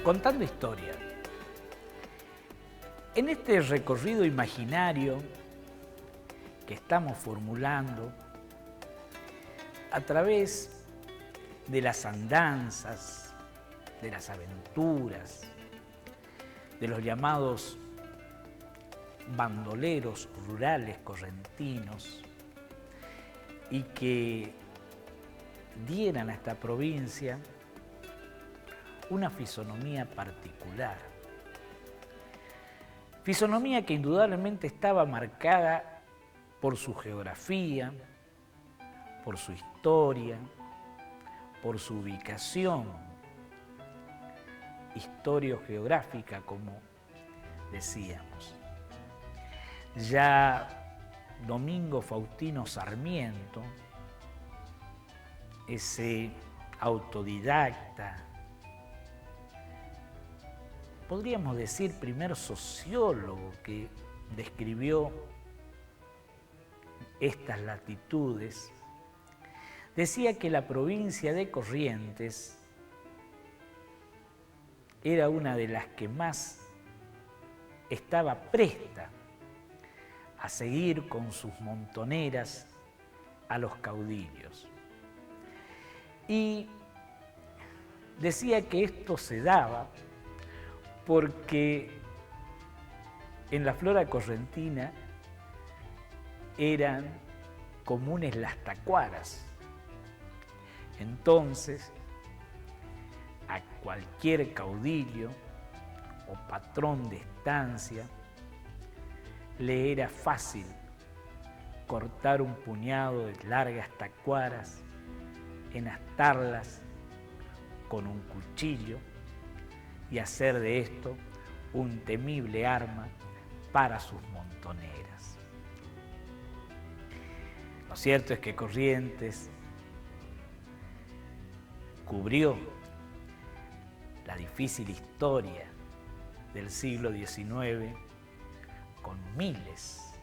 contando historia. En este recorrido imaginario que estamos formulando a través de las andanzas, de las aventuras, de los llamados bandoleros rurales correntinos, y que dieran a esta provincia una fisonomía particular. Fisonomía que indudablemente estaba marcada por su geografía, por su historia, por su ubicación historio-geográfica, como decíamos. Ya Domingo Faustino Sarmiento, ese autodidacta, podríamos decir primer sociólogo que describió estas latitudes, decía que la provincia de Corrientes era una de las que más estaba presta a seguir con sus montoneras a los caudillos. Y decía que esto se daba porque en la flora correntina eran comunes las tacuaras. Entonces, a cualquier caudillo o patrón de estancia le era fácil cortar un puñado de largas tacuaras, enastarlas con un cuchillo y hacer de esto un temible arma para sus montoneras. Lo cierto es que Corrientes cubrió la difícil historia del siglo XIX con miles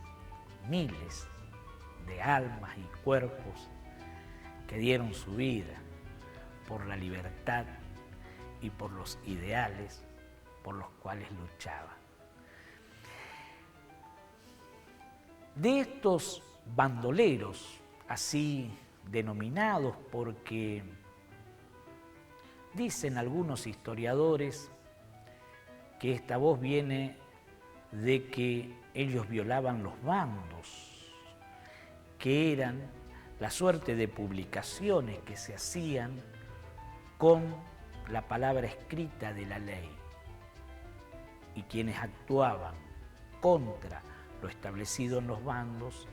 de almas y cuerpos que dieron su vida por la libertad y por los ideales por los cuales luchaban. De estos bandoleros, así denominados porque dicen algunos historiadores que esta voz viene de que ellos violaban los bandos, que eran la suerte de publicaciones que se hacían con la palabra escrita de la ley, y quienes actuaban contra lo establecido en los bandos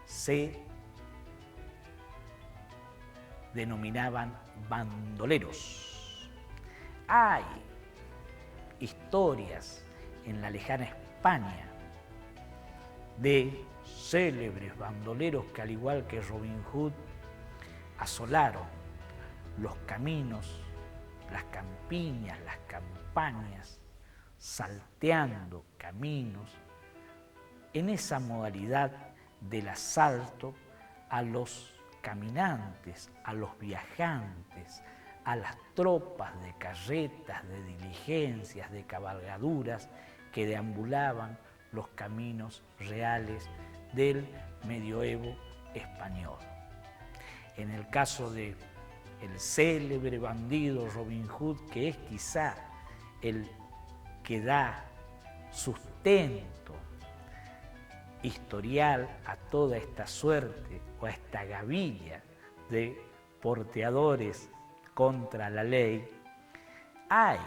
se denominaban bandoleros. Hay historias en la lejana España de célebres bandoleros que, al igual que Robin Hood, asolaron los caminos, las campiñas, las campañas, salteando caminos, en esa modalidad del asalto a los caminantes, a los viajantes, a las tropas de carretas, de diligencias, de cabalgaduras que deambulaban los caminos reales del medioevo español. En el caso de el célebre bandido Robin Hood, que es quizá el que da sustento historial a toda esta suerte o a esta gavilla de porteadores contra la ley, hay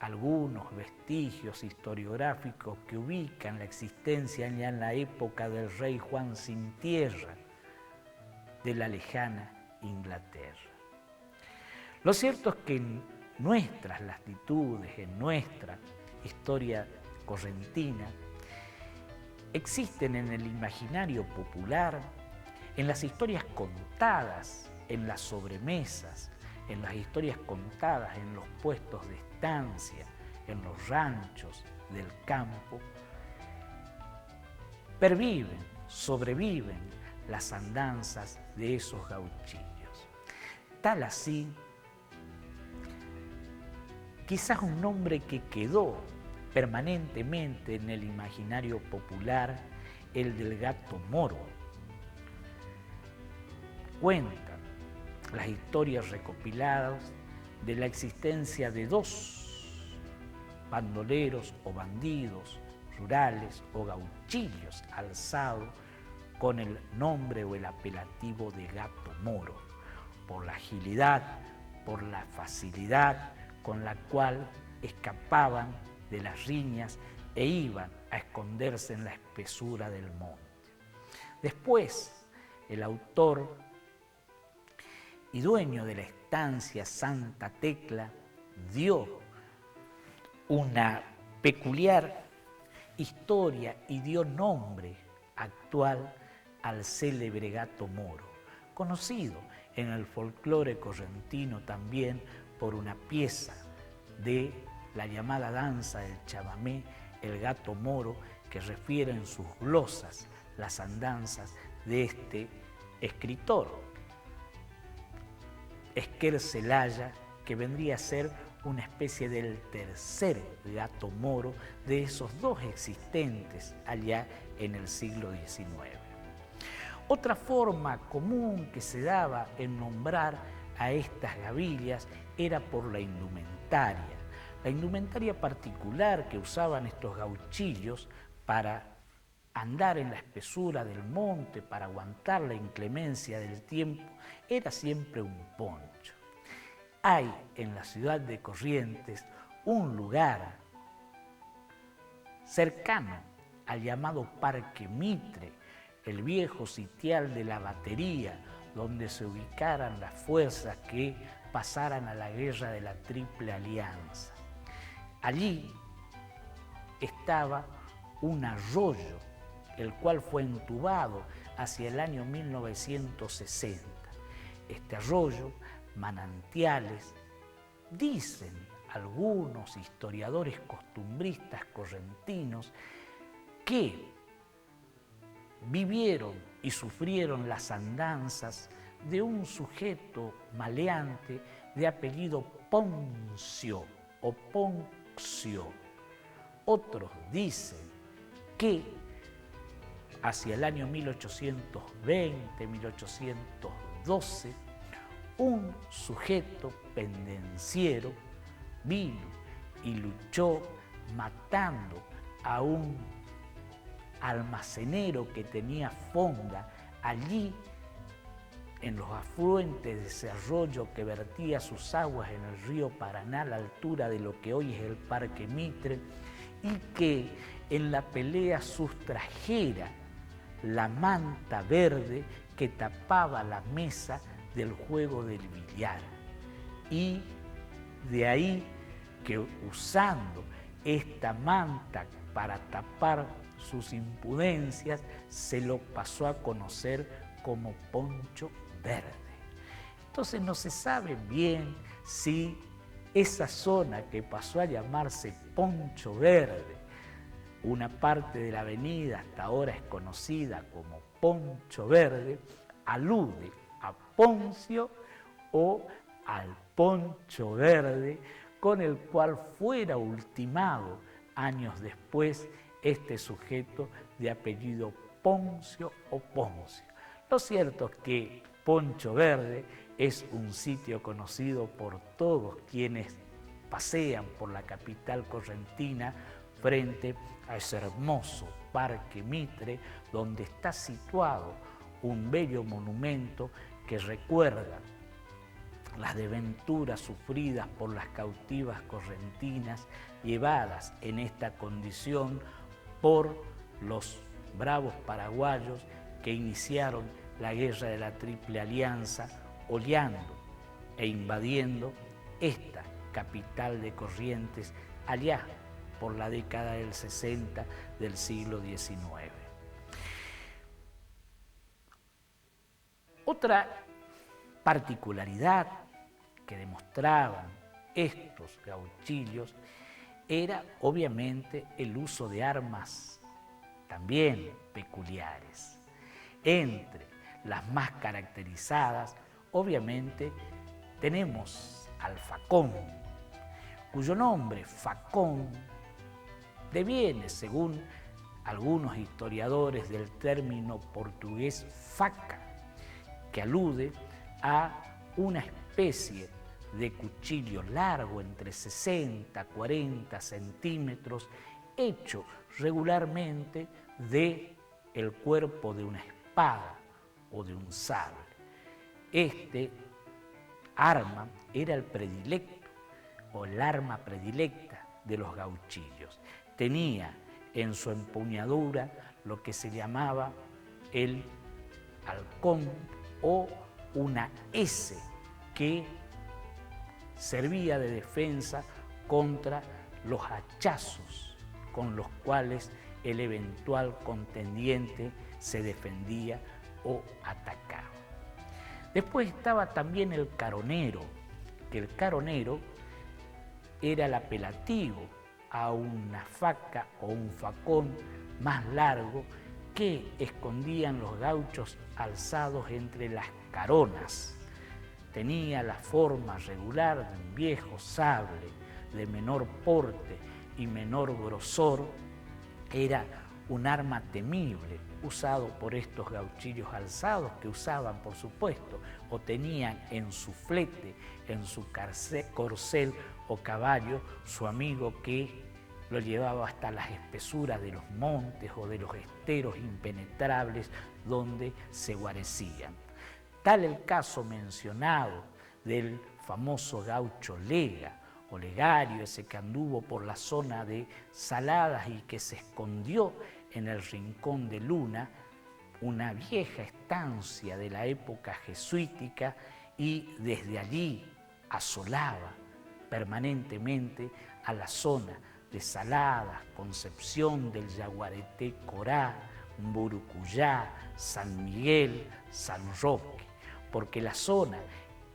algunos vestigios historiográficos que ubican la existencia ya en la época del rey Juan sin tierra de la lejana Inglaterra. Lo cierto es que en nuestras latitudes, en nuestra historia correntina, existen en el imaginario popular, en las historias contadas, en las sobremesas, en las historias contadas en los puestos de estancia, en los ranchos del campo, perviven, sobreviven las andanzas de esos gauchillos. Tal así quizás un nombre que quedó permanentemente en el imaginario popular, el del gato moro. Cuentan las historias recopiladas de la existencia de dos bandoleros o bandidos rurales o gauchillos alzados con el nombre o el apelativo de gato moro, por la agilidad, por la facilidad con la cual escapaban de las riñas e iban a esconderse en la espesura del monte. Después, el autor y dueño de la estancia Santa Tecla dio una peculiar historia y dio nombre actual al célebre gato moro, conocido en el folclore correntino también por una pieza de la llamada danza del chamamé, el gato moro, que refiere en sus glosas las andanzas de este escritor, Esquer Celaya, que vendría a ser una especie del tercer gato moro de esos dos existentes allá en el siglo XIX. Otra forma común que se daba en nombrar a estas gavillas era por la indumentaria particular que usaban estos gauchillos para andar en la espesura del monte, para aguantar la inclemencia del tiempo, era siempre un poncho. Hay en la ciudad de Corrientes un lugar cercano al llamado Parque Mitre, el viejo sitial de la batería, donde se ubicaran las fuerzas que pasaran a la guerra de la Triple Alianza. Allí estaba un arroyo, el cual fue entubado hacia el año 1960. Este arroyo, manantiales, dicen algunos historiadores costumbristas correntinos que vivieron y sufrieron las andanzas de un sujeto maleante de apellido Poncio o Poncio. Otros dicen que hacia el año 1820, 1812, un sujeto pendenciero vino y luchó matando a un almacenero que tenía fonda allí en los afluentes de ese arroyo que vertía sus aguas en el río Paraná a la altura de lo que hoy es el Parque Mitre, y que en la pelea sustrajera la manta verde que tapaba la mesa del juego del billar. Y de ahí que usando esta manta para tapar sus impudencias, se lo pasó a conocer como Poncho Verde. Entonces no se sabe bien si esa zona que pasó a llamarse Poncho Verde, una parte de la avenida hasta ahora es conocida como Poncho Verde, alude a Poncio o al Poncho Verde con el cual fuera ultimado años después este sujeto de apellido Poncio o Poncio. Lo cierto es que Poncho Verde es un sitio conocido por todos quienes pasean por la capital correntina frente a ese hermoso Parque Mitre, donde está situado un bello monumento que recuerda las desventuras sufridas por las cautivas correntinas, llevadas en esta condición por los bravos paraguayos que iniciaron la guerra de la Triple Alianza, oleando e invadiendo esta capital de Corrientes allá por la década del 60 del siglo XIX. Otra particularidad que demostraban estos gauchillos era obviamente el uso de armas también peculiares. Entre las más caracterizadas, obviamente, tenemos al facón, cuyo nombre, facón, deviene, según algunos historiadores, del término portugués faca, que alude a una especie de cuchillo largo entre 60 y 40 centímetros, hecho regularmente de el cuerpo de una espada o de un sable. Este arma era el predilecto o el arma predilecta de los gauchillos. Tenía en su empuñadura lo que se llamaba el halcón o una S, que servía de defensa contra los hachazos con los cuales el eventual contendiente se defendía o atacaba. Después estaba también el caronero, que el caronero era el apelativo a una faca o un facón más largo que escondían los gauchos alzados entre las caronas. Tenía la forma regular de un viejo sable de menor porte y menor grosor. Era un arma temible, usado por estos gauchillos alzados, que usaban, por supuesto, o tenían en su flete, en su corcel o caballo, su amigo que lo llevaba hasta las espesuras de los montes o de los esteros impenetrables donde se guarecían. Tal el caso mencionado del famoso gaucho Lega o Legario, ese que anduvo por la zona de Saladas y que se escondió en el Rincón de Luna, una vieja estancia de la época jesuítica, y desde allí asolaba permanentemente a la zona de Saladas, Concepción del Yaguareté, Corá, Burucuyá, San Miguel, San Roque, porque la zona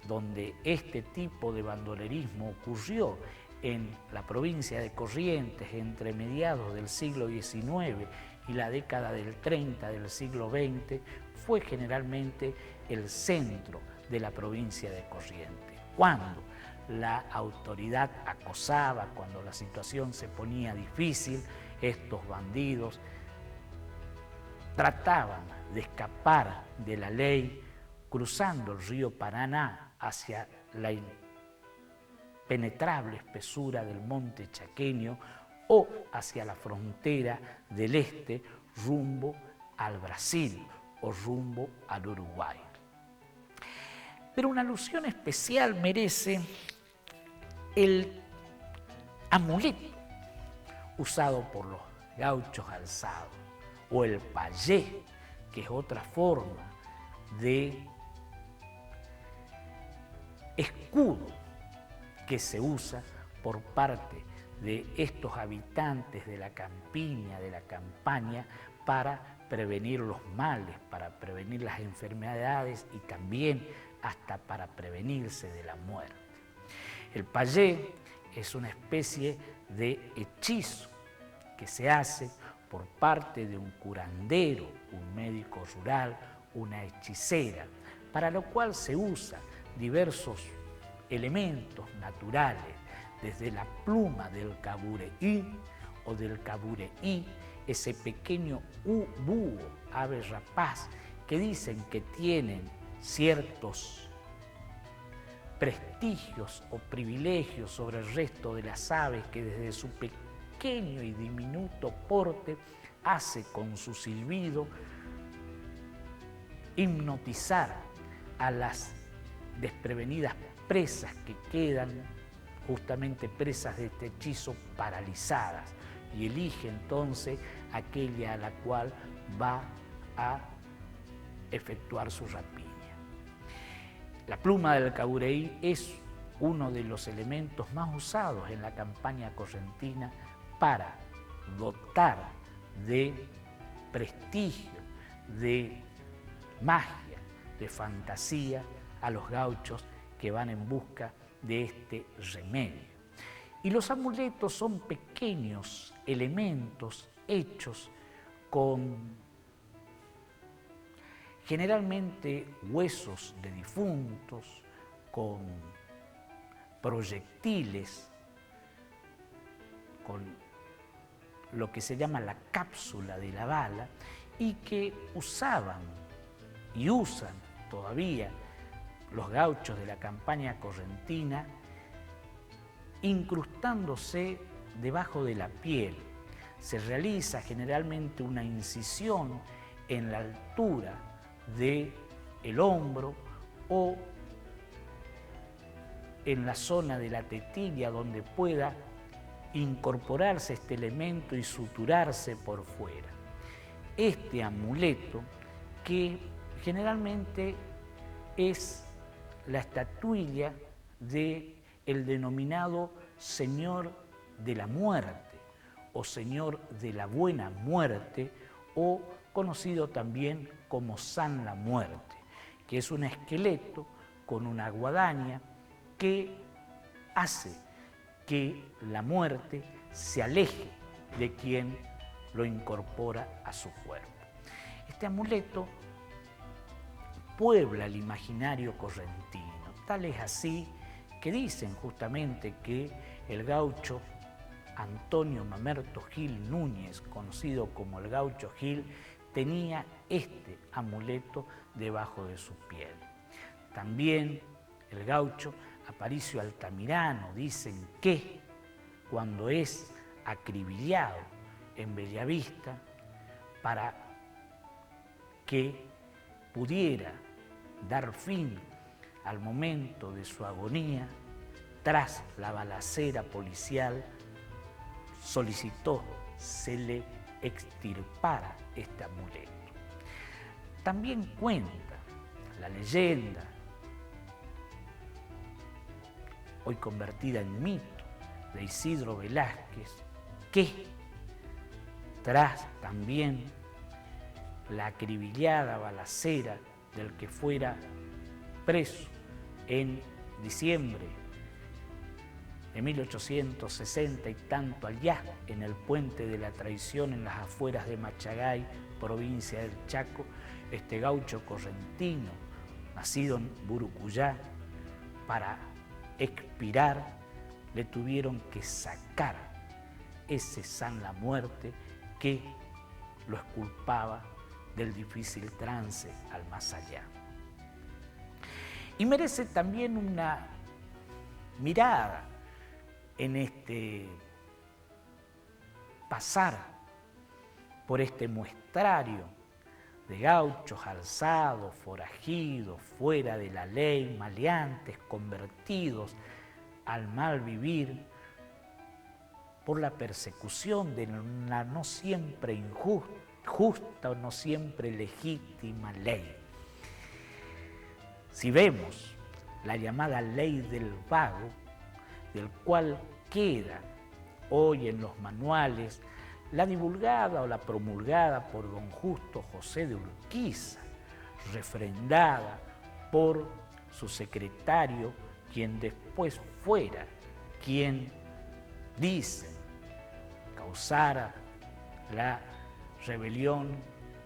donde este tipo de bandolerismo ocurrió en la provincia de Corrientes entre mediados del siglo XIX y la década del 30 del siglo XX fue generalmente el centro de la provincia de Corrientes. Cuando la autoridad acosaba, cuando la situación se ponía difícil, estos bandidos trataban de escapar de la ley cruzando el río Paraná hacia la impenetrable espesura del monte Chaqueño o hacia la frontera del este rumbo al Brasil o rumbo al Uruguay. Pero una alusión especial merece el amuleto usado por los gauchos alzados o el payé, que es otra forma de escudo que se usa por parte de estos habitantes de la campiña, de la campaña, para prevenir los males, para prevenir las enfermedades y también hasta para prevenirse de la muerte. El payé es una especie de hechizo que se hace por parte de un curandero, un médico rural, una hechicera, para lo cual se usa diversos elementos naturales, desde la pluma del cabureí o del cabureí, ese pequeño búho, ave rapaz, que dicen que tienen ciertos prestigios o privilegios sobre el resto de las aves, que desde su pequeño y diminuto porte hace con su silbido hipnotizar a las desprevenidas presas que quedan justamente presas de este hechizo paralizadas, y elige entonces aquella a la cual va a efectuar su rapiña. La pluma del cabureí es uno de los elementos más usados en la campaña correntina para dotar de prestigio, de magia, de fantasía a los gauchos que van en busca de este remedio. Y los amuletos son pequeños elementos hechos con generalmente huesos de difuntos, con proyectiles con lo que se llama la cápsula de la bala y que usaban y usan todavía los gauchos de la campaña correntina, incrustándose debajo de la piel. Se realiza generalmente una incisión en la altura del hombro o en la zona de la tetilla donde pueda incorporarse este elemento y suturarse por fuera. Este amuleto, que generalmente es la estatuilla del denominado Señor de la Muerte o Señor de la Buena Muerte, o conocido también como San la Muerte, que es un esqueleto con una guadaña que hace que la muerte se aleje de quien lo incorpora a su cuerpo. Este amuleto puebla el imaginario correntino, tal es así que dicen justamente que el gaucho Antonio Mamerto Gil Núñez, conocido como el Gaucho Gil, tenía este amuleto debajo de su piel. También el gaucho Aparicio Altamirano dicen que cuando es acribillado en Bellavista para que pudiera dar fin al momento de su agonía, tras la balacera policial, solicitó se le extirpara este amuleto. También cuenta la leyenda, hoy convertida en mito, de Isidro Velázquez, que tras también la acribillada balacera del que fuera preso en diciembre de 1860 y tanto allá en el Puente de la Traición, en las afueras de Machagay, provincia del Chaco, este gaucho correntino, nacido en Burucuyá, para expirar, le tuvieron que sacar ese San la Muerte que lo exculpaba del difícil trance al más allá. Y merece también una mirada en este pasar por este muestrario de gauchos alzados, forajidos, fuera de la ley, maleantes, convertidos al mal vivir por la persecución de la no siempre justa o no siempre legítima ley. Si vemos la llamada ley del vago, del cual queda hoy en los manuales la divulgada o la promulgada por don Justo José de Urquiza, refrendada por su secretario, quien después fuera quien dice causara la rebelión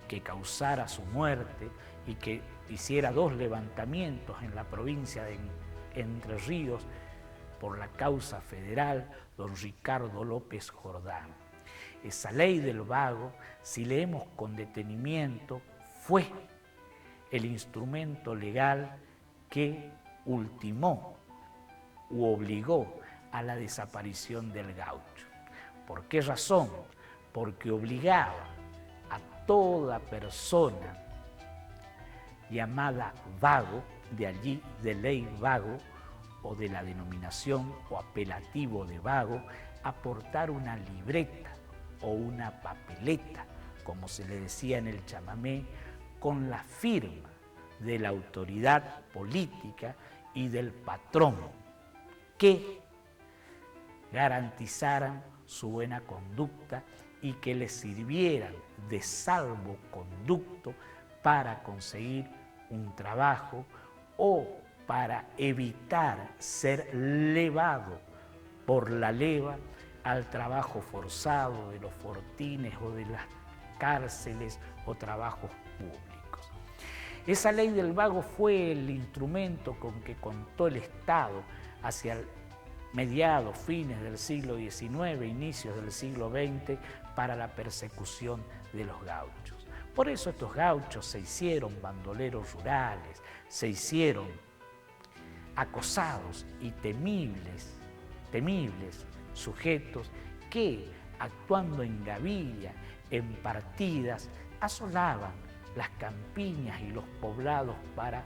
que causara su muerte y que hiciera 2 levantamientos en la provincia de Entre Ríos por la causa federal, don Ricardo López Jordán. Esa ley del vago, si leemos con detenimiento, fue el instrumento legal que ultimó u obligó a la desaparición del gaucho. ¿Por qué razón? Porque obligaba a toda persona llamada vago, de allí de ley vago, o de la denominación o apelativo de vago, a portar una libreta o una papeleta, como se le decía en el chamamé, con la firma de la autoridad política y del patrón, que garantizaran su buena conducta y que les sirvieran de salvoconducto para conseguir un trabajo o para evitar ser levado por la leva al trabajo forzado de los fortines o de las cárceles o trabajos públicos. Esa ley del vago fue el instrumento con que contó el Estado hacia mediados, fines del siglo XIX, inicios del siglo XX, para la persecución de los gauchos. Por eso estos gauchos se hicieron bandoleros rurales, se hicieron acosados y temibles sujetos que, actuando en gavilla, en partidas, asolaban las campiñas y los poblados para,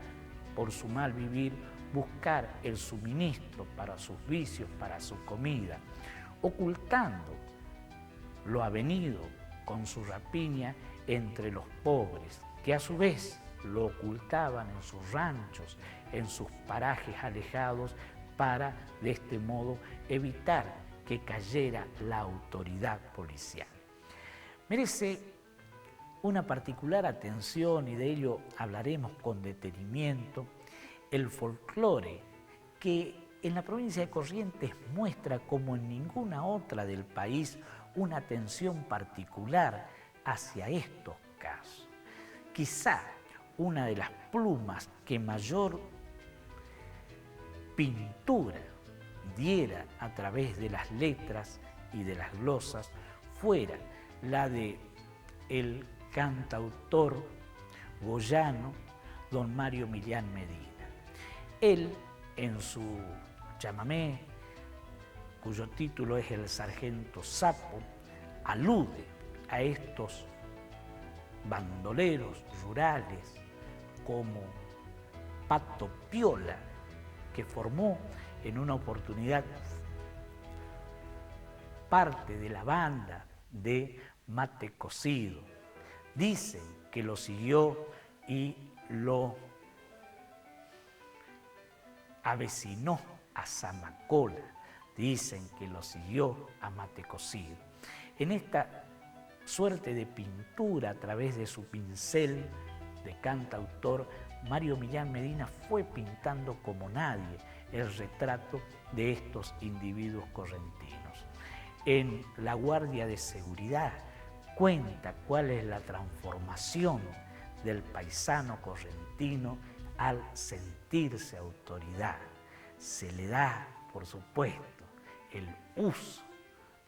por su mal vivir, buscar el suministro para sus vicios, para su comida, ocultando lo avenido con su rapiña entre los pobres, que a su vez lo ocultaban en sus ranchos, en sus parajes alejados, para de este modo evitar que cayera la autoridad policial. Merece una particular atención, y de ello hablaremos con detenimiento, el folclore que en la provincia de Corrientes muestra como en ninguna otra del país una atención particular hacia estos casos. Quizá una de las plumas que mayor pintura diera a través de las letras y de las glosas fuera la de el cantautor goyano don Mario Millán Medina. Él, en su chamamé, cuyo título es El Sargento Sapo, alude a estos bandoleros rurales como Pato Piola, que formó en una oportunidad parte de la banda de Mate Cocido. Dicen que lo siguió y lo avecinó a Zamacola. Dicen que lo siguió a Mate Cocido. En esta suerte de pintura a través de su pincel de cantautor, Mario Millán Medina fue pintando como nadie el retrato de estos individuos correntinos. En La Guardia de Seguridad cuenta cuál es la transformación del paisano correntino al sentirse autoridad. Se le da, por supuesto, el uso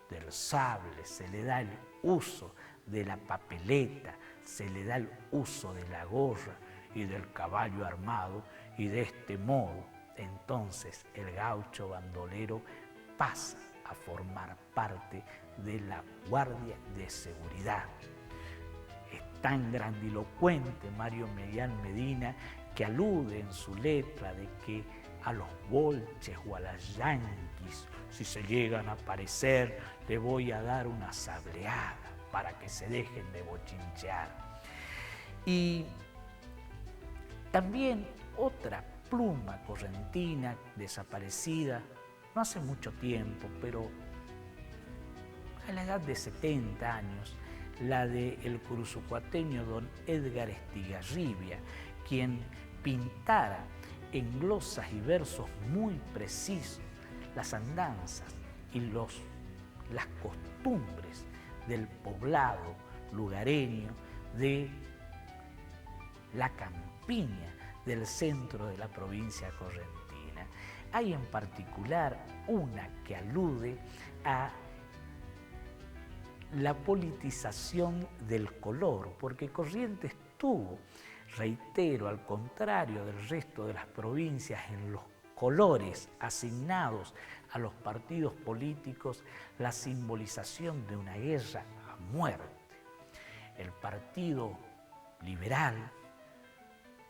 del sable, se le da el uso de la papeleta, se le da el uso de la gorra y del caballo armado, y de este modo entonces el gaucho bandolero pasa a formar parte de la Guardia de Seguridad. Es tan grandilocuente Mario Millán Medina que alude en su letra de que a los bolches o a las yanquis, si se llegan a aparecer, le voy a dar una sableada para que se dejen de bochinchear. Y también otra pluma correntina desaparecida, no hace mucho tiempo, pero a la edad de 70 años, la del cursucuateño don Edgar Estigarribia, quien pintara en glosas y versos muy precisos las andanzas y las costumbres del poblado lugareño, de la campiña del centro de la provincia correntina. Hay en particular una que alude a la politización del color, porque Corrientes tuvo, reitero, al contrario del resto de las provincias, en los colores asignados a los partidos políticos, la simbolización de una guerra a muerte. El Partido Liberal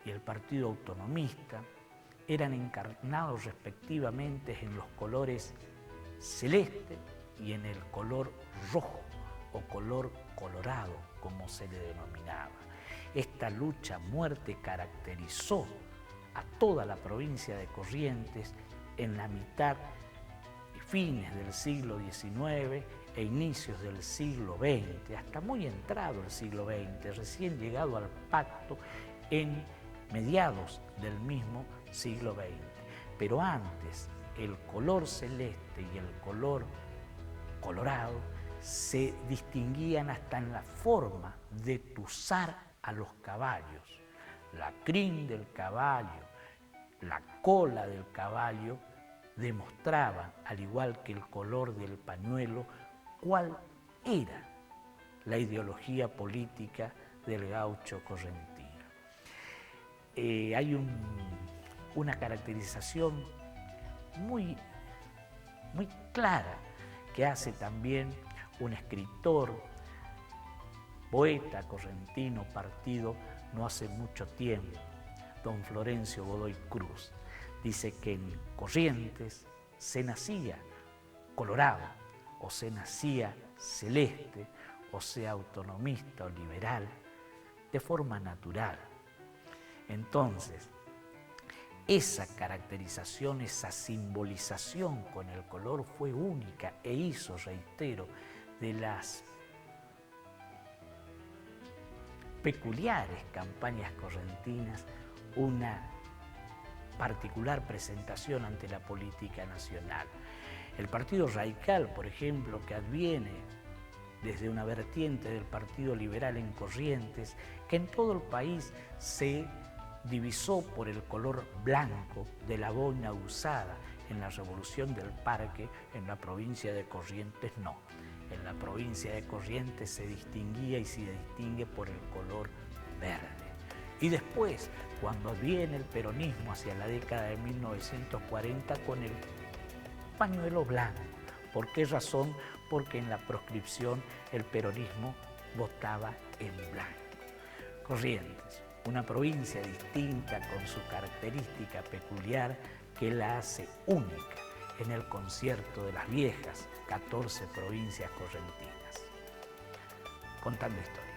y el Partido Autonomista eran encarnados respectivamente en los colores celeste y en el color rojo o color colorado, como se le denominaba. Esta lucha a muerte caracterizó a toda la provincia de Corrientes en la mitad y fines del siglo XIX e inicios del siglo XX, hasta muy entrado el siglo XX, recién llegado al pacto en mediados del mismo siglo XX. Pero antes, el color celeste y el color colorado se distinguían hasta en la forma de tuzar a los caballos. La crin del caballo, la cola del caballo demostraban, al igual que el color del pañuelo, cuál era la ideología política del gaucho correntino. Hay una caracterización muy clara que hace también un escritor, poeta correntino, partido no hace mucho tiempo, don Florencio Godoy Cruz. Dice que en Corrientes se nacía colorado, o se nacía celeste, o sea autonomista o liberal, de forma natural. Entonces, esa caracterización, esa simbolización con el color fue única e hizo, reitero, de las peculiares campañas correntinas una particular presentación ante la política nacional. El Partido Radical, por ejemplo, que adviene desde una vertiente del Partido Liberal en Corrientes, que en todo el país se divisó por el color blanco de la boina usada en la Revolución del Parque, en la provincia de Corrientes no. En la provincia de Corrientes se distinguía y se distingue por el color verde. Y después, cuando viene el peronismo hacia la década de 1940 con el pañuelo blanco. ¿Por qué razón? Porque en la proscripción el peronismo votaba en blanco. Corrientes, una provincia distinta con su característica peculiar que la hace única en el concierto de las viejas 14 provincias correntinas. Contando historias.